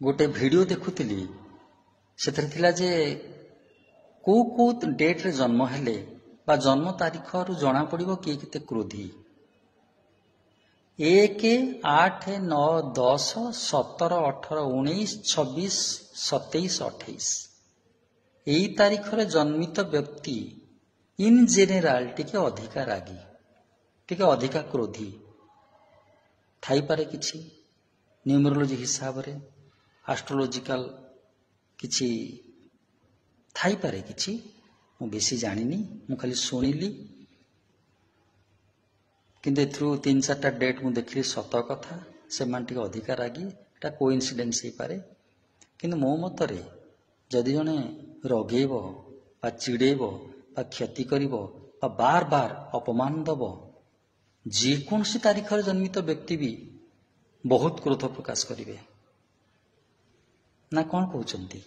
गोटे वीडियो देखुली से कौ डेट रे जन्म हेले बा जन्म तारीख रु जना पड़ो किए केते क्रोधी 1, 8, 9, 10, 17, 18, 19, 26, 27, 28 यही तारीख रे जन्मित व्यक्ति इन जेनेराल टिके अधिका रागी टिके अधिका क्रोधी थाई पारे किछि न्यूमरोलॉजी हिसाब रे एस्ट्रोलॉजिकल किछि थाई पारे किछि मु बेसी जानिनी मु खाली सुनिली किंतु एथ्रु 3-4टा डेट मु देखली सत कथा से मान टिके अधिका रागी एटा कोइन्सिडेंस ही पारे किंतु मो मतरे जदि जने रगेब बा चिड़ेब बा क्षति करिब बा बार बार अपमान दब जेकोसी तारीख रे जन्मित व्यक्ति भी बहुत क्रोध प्रकाश करिवे ना कौन कहउचंती।